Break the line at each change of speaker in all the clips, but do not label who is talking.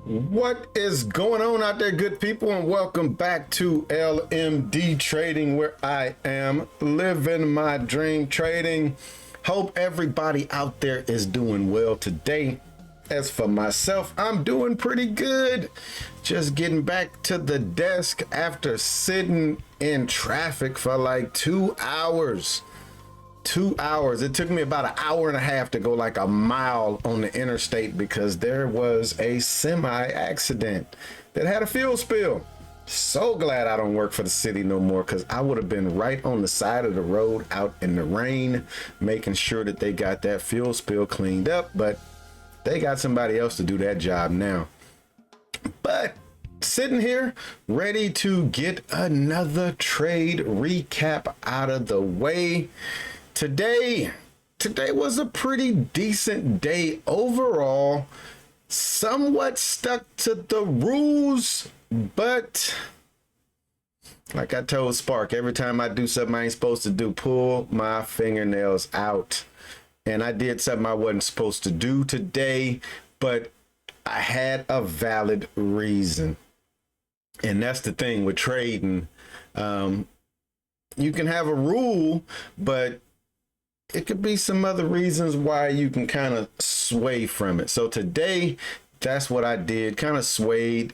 What is going on out there, good people, and welcome back to LMD Trading, where I am living my dream trading. Hope everybody out there is doing well today. As for myself, I'm doing pretty good. Just getting back to the desk after sitting in traffic for like 2 hours. 2 hours. It took me about an hour and a half to go like a mile on the interstate because there was a semi accident that had a fuel spill. So glad I don't work for the city no more, because I would have been right on the side of the road out in the rain making sure that they got that fuel spill cleaned up, but they got somebody else to do that job now. But sitting here ready to get another trade recap out of the way. Today was a pretty decent day overall. Somewhat stuck to the rules, but like I told Spark, every time I do something I ain't supposed to do, pull my fingernails out. And I did something I wasn't supposed to do today, but I had a valid reason. And that's the thing with trading. You can have a rule, but it could be some other reasons why you can kind of sway from it. So today, that's what I did, kind of swayed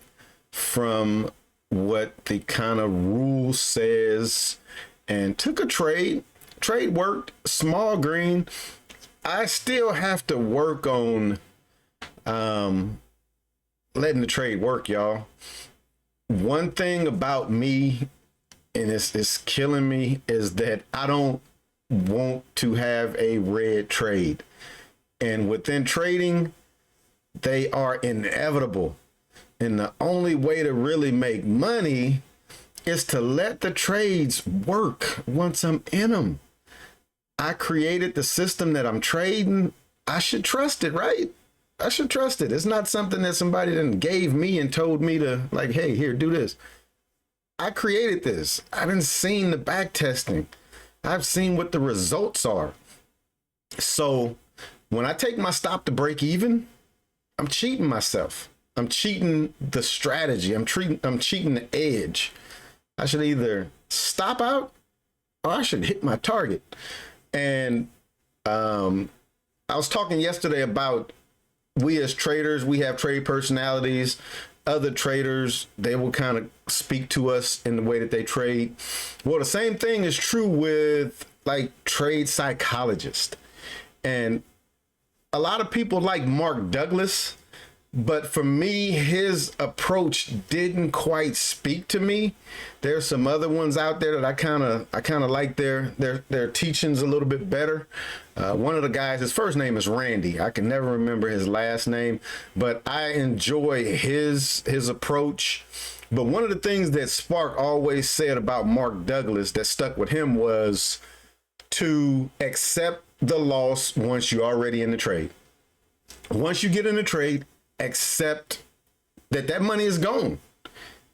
from what the kind of rule says and took a trade. Trade worked, small green. I still have to work on letting the trade work, y'all. One thing about me, and it's killing me, is that I don't want to have a red trade. And within trading, they are inevitable. And the only way to really make money is to let the trades work once I'm in them. I created the system that I'm trading. I should trust it, right? I should trust it. It's not something that somebody then gave me and told me to, like, hey, here, do this. I created this. I done seen the back testing. I've seen what the results are. So when I take my stop to break even, I'm cheating myself. I'm cheating the strategy. I'm cheating the edge. I should either stop out or I should hit my target. And I was talking yesterday about we as traders, we have trade personalities. Other traders, they will kind of speak to us in the way that they trade. Well, the same thing is true with like trade psychologists. And a lot of people like Mark Douglas, but for me, his approach didn't quite speak to me. There's some other ones out there that I kind of like their teachings a little bit better. One of the guys, his first name is Randy. I can never remember his last name, but I enjoy his approach. But one of the things that Spark always said about Mark Douglas that stuck with him was to accept the loss once you're already in the trade. Once you get in the trade, accept that money is gone.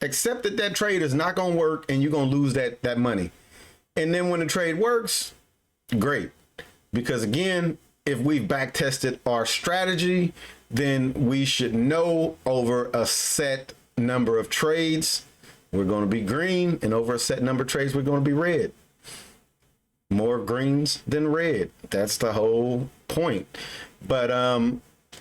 Accept that trade is not going to work and you're going to lose that money. And then when the trade works, great. Because again, if we've back tested our strategy, then we should know over a set number of trades, we're going to be green, and over a set number of trades, we're going to be red. More greens than red. That's the whole point. But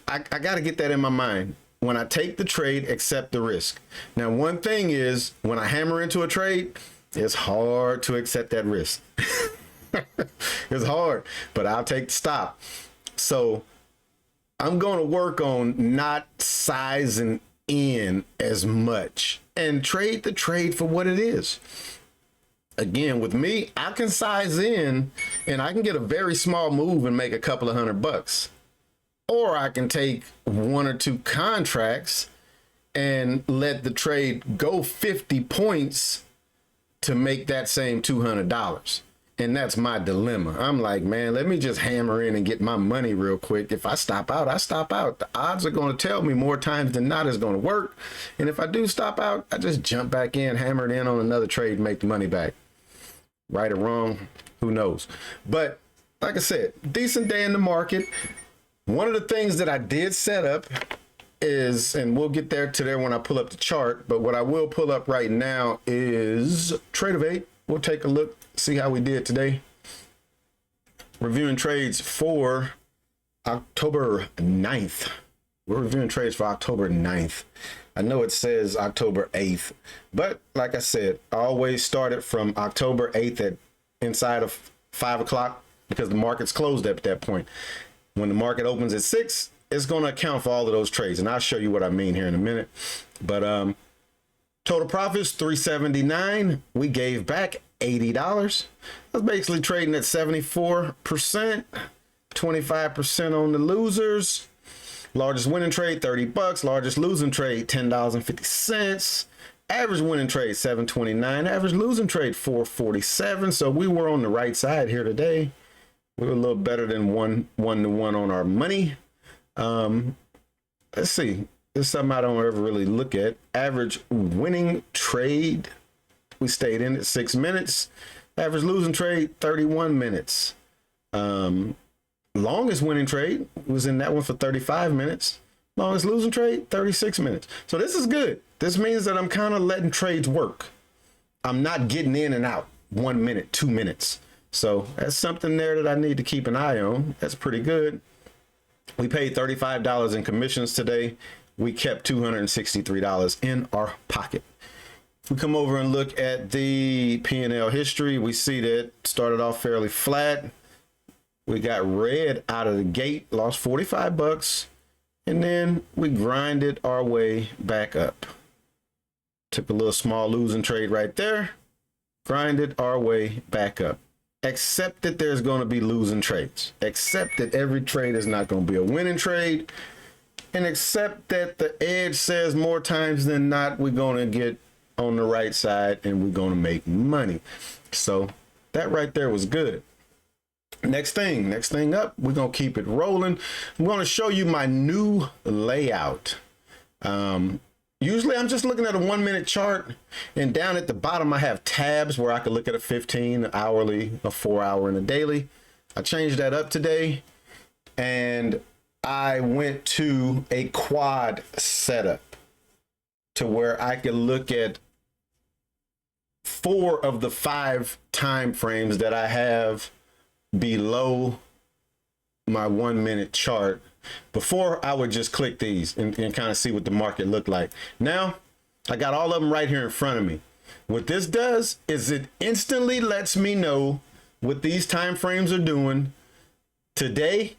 I got to get that in my mind. When I take the trade, accept the risk. Now, one thing is when I hammer into a trade, it's hard to accept that risk. It's hard, but I'll take the stop. So I'm going to work on not sizing in as much and trade the trade for what it is. Again, with me, I can size in and I can get a very small move and make a couple of $100. Or I can take one or two contracts and let the trade go 50 points to make that same $200. And that's my dilemma. I'm like, man, let me just hammer in and get my money real quick. If I stop out, I stop out. The odds are going to tell me more times than not it's going to work. And if I do stop out, I just jump back in, hammer it in on another trade and make the money back. Right or wrong, who knows? But like I said, decent day in the market. One of the things that I did set up is, and we'll get there to there when I pull up the chart, but what I will pull up right now is Trade of 8. We'll take a look, see how we did today. Reviewing trades for October 9th. We're reviewing trades for October 9th. I know it says October 8th, but like I said, I always started from October 8th at inside of 5 o'clock because the market's closed at that point. When the market opens at 6, it's going to account for all of those trades, and I'll show you what I mean here in a minute. But total profits $379. We gave back $80. That's basically trading at 74%, 25% on the losers. Largest winning trade $30. Largest losing trade $10.50. Average winning trade $7.29. Average losing trade $4.47. So we were on the right side here today. We were a little better than one to one on our money. Let's see. This is something I don't ever really look at. Average winning trade, we stayed in at 6 minutes. Average losing trade 31 minutes. Longest winning trade was in that one for 35 minutes. Longest losing trade 36 minutes. So this is good. This means that I'm kind of letting trades work. I'm not getting in and out 1 minute, 2 minutes. So that's something there that I need to keep an eye on. That's pretty good. We paid $35 in commissions today. We kept $263 in our pocket. If we come over and look at the P&L history, we see that it started off fairly flat. We got red out of the gate, lost 45 bucks, and then we grinded our way back up. Took a little small losing trade right there, grinded our way back up. Accept that there's going to be losing trades. Accept that every trade is not going to be a winning trade. And accept that the edge says more times than not, we're going to get on the right side and we're going to make money. So that right there was good. Next thing up, we're going to keep it rolling. I'm going to show you my new layout. Usually I'm just looking at a 1 minute chart, and down at the bottom I have tabs where I can look at a 15, hourly, a 4 hour, and a daily. I changed that up today, and I went to a quad setup to where I could look at 4 of the 5 time frames that I have below my 1 minute chart. Before, I would just click these and kind of see what the market looked like. Now I got all of them right here in front of me. What this does is it instantly lets me know what these time frames are doing. Today,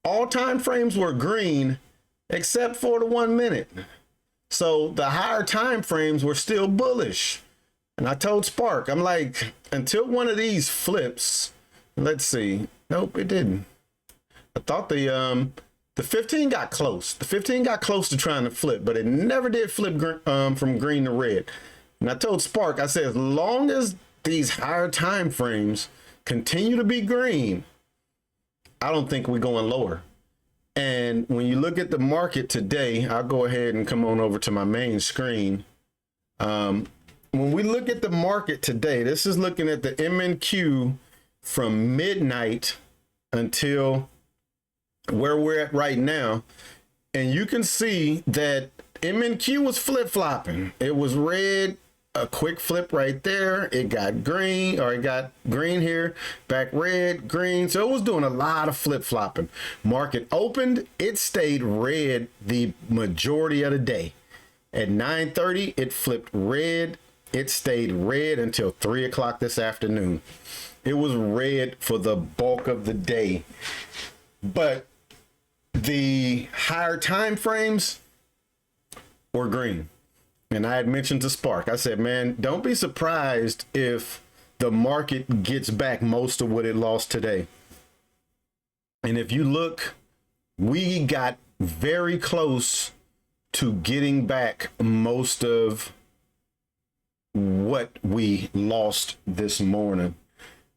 all time frames were green except for the 1 minute. So the higher time frames were still bullish. And I told Spark, I'm like, until one of these flips, let's see. Nope, it didn't. I thought the 15 got close. The 15 got close to trying to flip, but it never did flip from green to red. And I told Spark, I said, as long as these higher time frames continue to be green, I don't think we're going lower. And when you look at the market today, I'll go ahead and come on over to my main screen. When we look at the market today, this is looking at the MNQ from midnight until where we're at right now. And you can see that MNQ was flip-flopping. It was red, a quick flip right there. It got green, or it got green here, back red, green. So it was doing a lot of flip-flopping. Market opened, it stayed red the majority of the day. At 9:30, it flipped red. It stayed red until 3 o'clock this afternoon. It was red for the bulk of the day. But the higher time frames were green. And I had mentioned to Spark, I said, man, don't be surprised if the market gets back most of what it lost today. And if you look, we got very close to getting back most of what we lost this morning.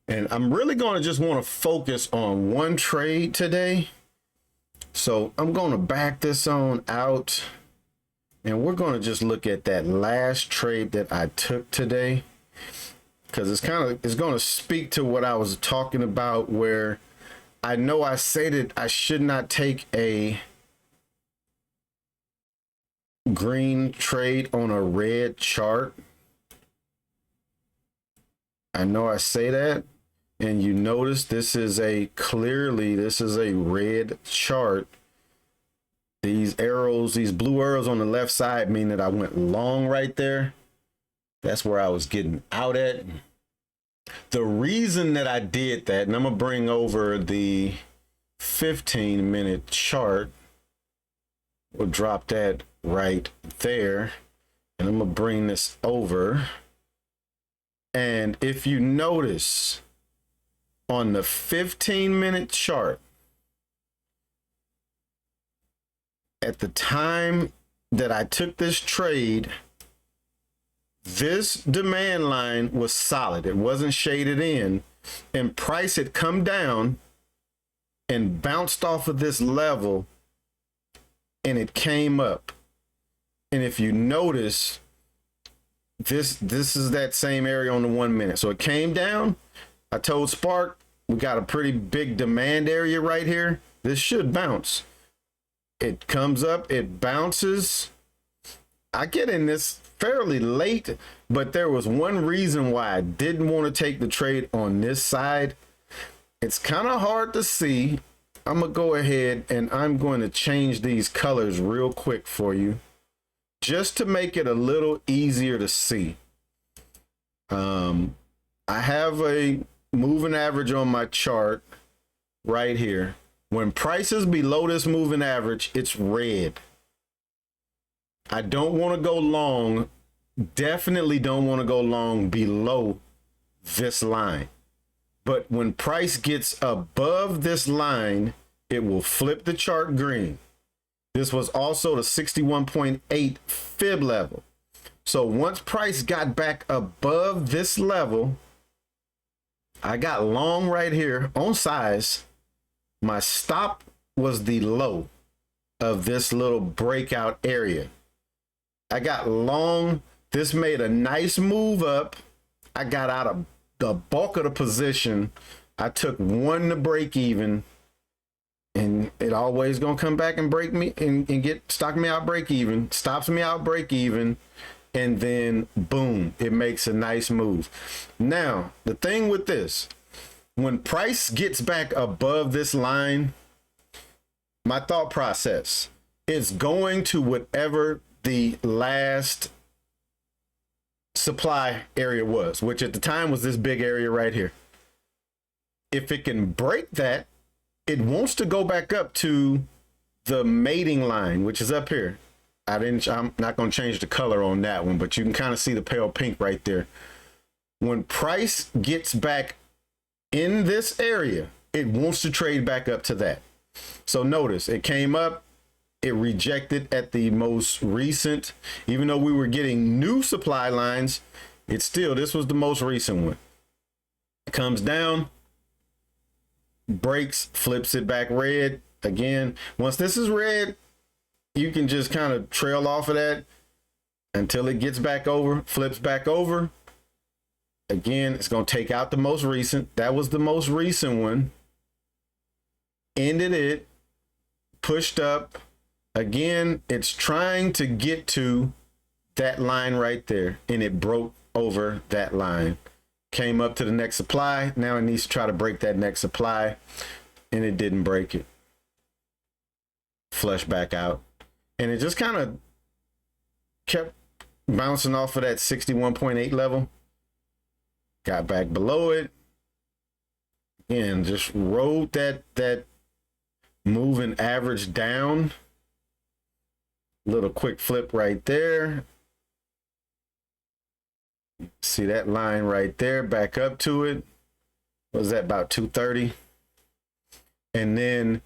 And I'm really going to just want to focus on one trade today. So I'm going to back this on out, and we're going to just look at that last trade that I took today, because it's going to speak to what I was talking about, where I know I said that I should not take a green trade on a red chart. I know I say that, and you notice this is a red chart. These arrows, these blue arrows on the left side mean that I went long right there. That's where I was getting out at. The reason that I did that, and I'm gonna bring over the 15-minute chart. We'll drop that right there, and I'm gonna bring this over. And if you notice on the 15-minute chart, at the time that I took this trade, this demand line was solid. It wasn't shaded in, and price had come down and bounced off of this level, and it came up. And if you notice, this is that same area on the 1 minute. So it came down. I told Spark, we got a pretty big demand area right here. This should bounce. It comes up, it bounces. I get in this fairly late, but there was one reason why I didn't want to take the trade on this side. It's kind of hard to see. I'm gonna go ahead and I'm going to change these colors real quick for you, just to make it a little easier to see. I have a moving average on my chart right here. When price is below this moving average, it's red. I don't want to go long. Definitely don't want to go long below this line. But when price gets above this line, it will flip the chart green. This was also the 61.8 fib level. So once price got back above this level, I got long right here on size. My stop was the low of this little breakout area. I got long. This made a nice move up. I got out of the bulk of the position. I took one to break even, and it always gonna come back and break me and get stock me out break even, stops me out break even, and then boom, it makes a nice move. Now, the thing with this, when price gets back above this line, my thought process is going to whatever the last supply area was, which at the time was this big area right here. If it can break that, it wants to go back up to the mating line, which is up here. I'm not going to change the color on that one, but you can kind of see the pale pink right there. When price gets back in this area, it wants to trade back up to that. So notice it came up, it rejected at the most recent, even though we were getting new supply lines, this was the most recent one. It comes down, breaks, flips it back red again. Once this is red, you can just kind of trail off of that until it gets back over, flips back over. Again, it's going to take out the most recent. That was the most recent one. Ended it, pushed up. Again, it's trying to get to that line right there, and it broke over that line. Came up to the next supply. Now it needs to try to break that next supply, and it didn't break it. Flush back out. And it just kind of kept bouncing off of that 61.8 level. Got back below it. And just rode that moving average down. Little quick flip right there. See that line right there, back up to it. What was that, about 230? And then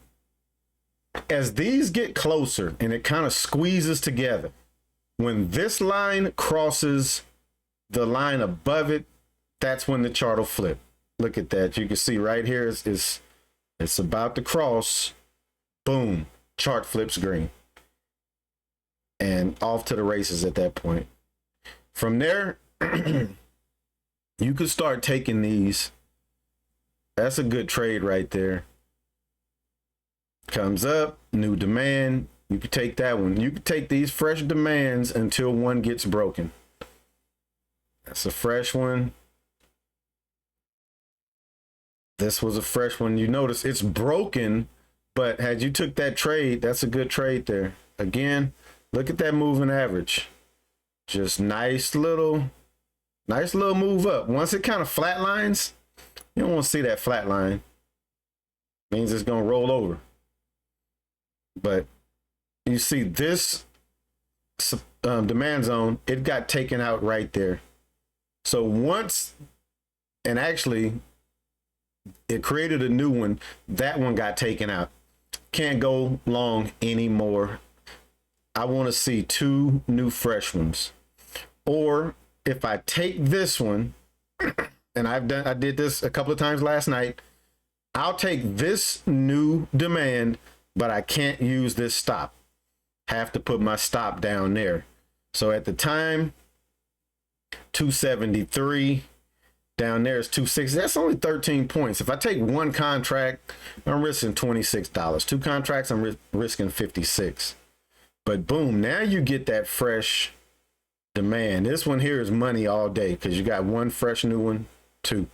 as these get closer and it kind of squeezes together, when this line crosses the line above it, that's when the chart will flip. Look at that. You can see right here, it's about to cross. Boom, chart flips green. And off to the races at that point. From there, you could start taking these. That's a good trade right there. Comes up, new demand, You could take that one. You could take these fresh demands until one gets broken. That's a fresh one. This was a fresh one. You notice it's broken, but had you took that trade, that's a good trade there. Again, look at that moving average. Just nice little move up. Once it kind of flatlines, you don't want to see that flat line. Means it's going to roll over. But you see this demand zone, it got taken out right there. So once, and actually it created a new one, that one got taken out. Can't go long anymore. I want to see two new fresh ones. Or if I take this one, and I did this a couple of times last night, I'll take this new demand, but I can't use this stop. Have to put my stop down there. So at the time, 273, down there is 260. That's only 13 points. If I take one contract, I'm risking $26. Two contracts, I'm risking 56. But boom, now you get that fresh demand. This one here is money all day because you got one fresh new one, two.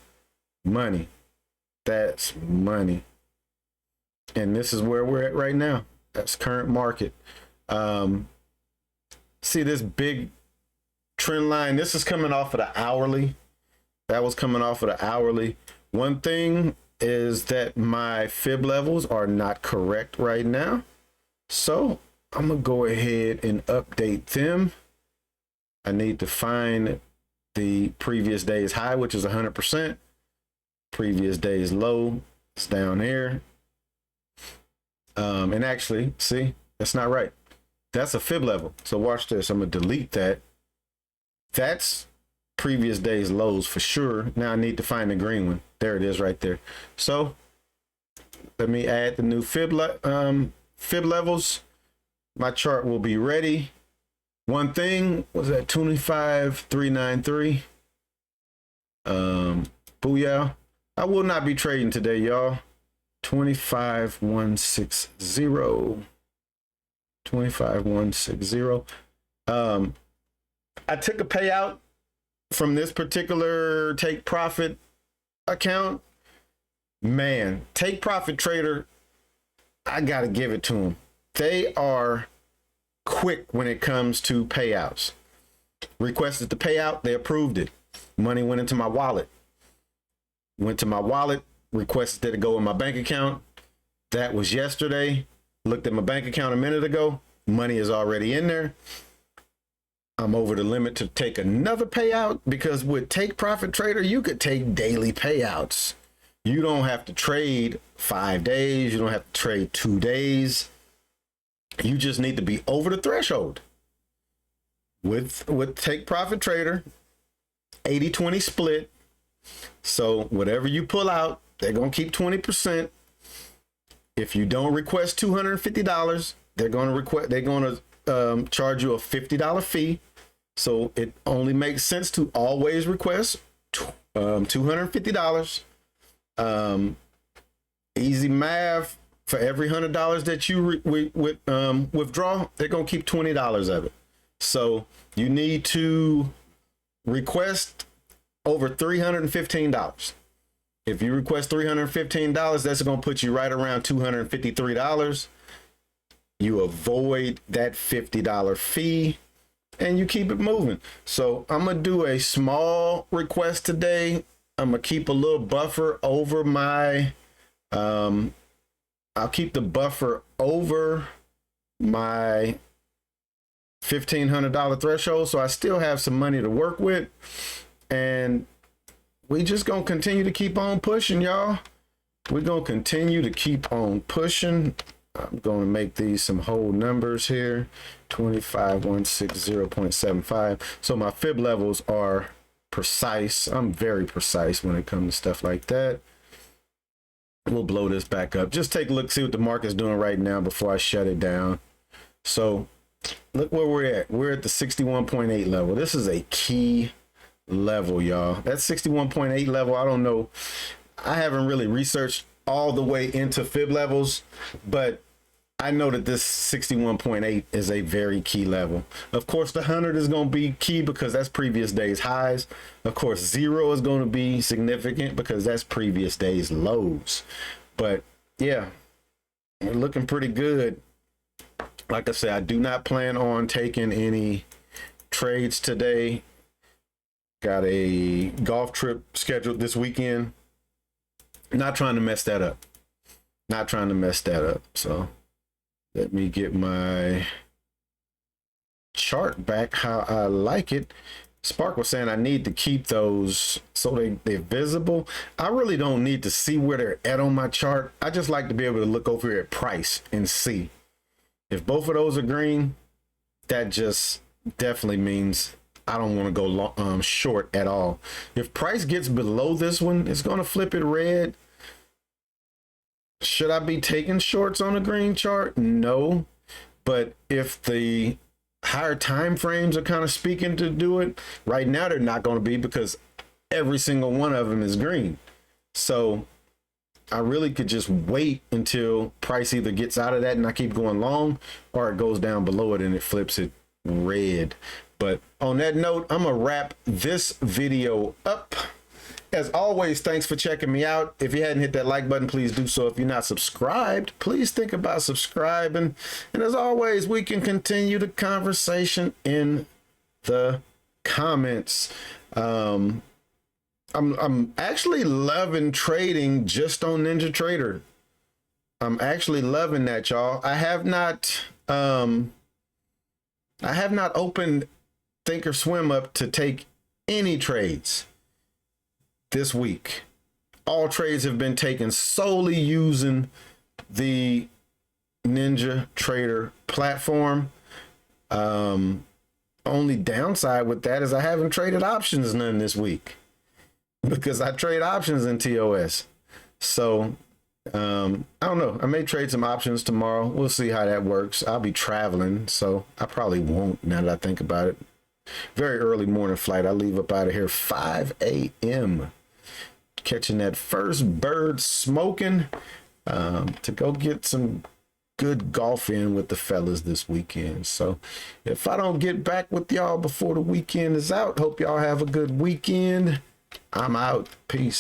Money. That's money. And this is where we're at right now. That's current market. See this big trend line? This is coming off of the hourly. That was coming off of the hourly. One thing is that my fib levels are not correct right now. So I'm going to go ahead and update them. I need to find the previous day's high, which is 100%. Previous day's low is down here. And actually, see, that's not right. That's a fib level. So watch this. I'm going to delete that. That's previous day's lows for sure. Now I need to find the green one. There it is right there. So let me add the new fib levels. My chart will be ready. One thing was at 25,393. Booyah. I will not be trading today, y'all. 25,160. 25,160. I took a payout from this particular take profit account. Man, take profit trader, I gotta give it to them. They are quick when it comes to payouts. Requested the payout, they approved it. Money went into my wallet. Went to my wallet, requested that it go in my bank account. That was yesterday. Looked at my bank account a minute ago. Money is already in there. I'm over the limit to take another payout because with Take Profit Trader, you could take daily payouts. You don't have to trade 5 days. You don't have to trade 2 days. You just need to be over the threshold. With Take Profit Trader, 80-20 split. So whatever you pull out, they're going to keep 20%. If you don't request $250, they're going to charge you a $50 fee. So it only makes sense to always request $250. Easy math. For every $100 that you withdraw, they're going to keep $20 of it. So you need to request over $315. If you request $315, that's going to put you right around $253. You avoid that $50 fee and you keep it moving. So I'm going to do a small request today. I'm going to keep a little buffer over my, I'll keep the buffer over my $1,500 threshold. So I still have some money to work with. And we just going to continue to keep on pushing, y'all. We're going to continue to keep on pushing. I'm going to make these some whole numbers here. 25,160.75. So my fib levels are precise. I'm very precise when it comes to stuff like that. We'll blow this back up. Just take a look, see what the market's doing right now before I shut it down. So look where we're at. We're at the 61.8 level. This is a key level, y'all. That 61.8 level, I don't know. I haven't really researched all the way into fib levels, but I know that this 61.8 is a very key level. Of course, the 100 is going to be key because that's previous day's highs. Of course, 0 is going to be significant because that's previous day's lows. But yeah, we're looking pretty good. Like I said, I do not plan on taking any trades today. Got a golf trip scheduled this weekend. Not trying to mess that up. Not trying to mess that up. So let me get my chart back how I like it. Spark was saying I need to keep those so they're visible. I really don't need to see where they're at on my chart. I just like to be able to look over here at price and see. If both of those are green, that just definitely means I don't want to go long, short at all. If price gets below this one, it's going to flip it red. Should I be taking shorts on a green chart? No. But if the higher time frames are kind of speaking to do it, right now they're not going to be because every single one of them is green. So I really could just wait until price either gets out of that and I keep going long, or it goes down below it and it flips it red. But on that note, I'm gonna wrap this video up. As always, thanks for checking me out. If you hadn't hit that like button, please do so. If you're not subscribed, please think about subscribing. And as always, we can continue the conversation in the comments. I'm actually loving trading just on NinjaTrader. I'm actually loving that, y'all. I have not opened Thinkorswim up to take any trades this week. All trades have been taken solely using the NinjaTrader platform. Only downside with that is I haven't traded options none this week because I trade options in TOS. So I don't know. I may trade some options tomorrow. We'll see how that works. I'll be traveling, so I probably won't now that I think about it. Very early morning flight. I leave up out of here 5 a.m. Catching that first bird smoking to go get some good golf in with the fellas this weekend. So if I don't get back with y'all before the weekend is out, hope y'all have a good weekend. I'm out. Peace.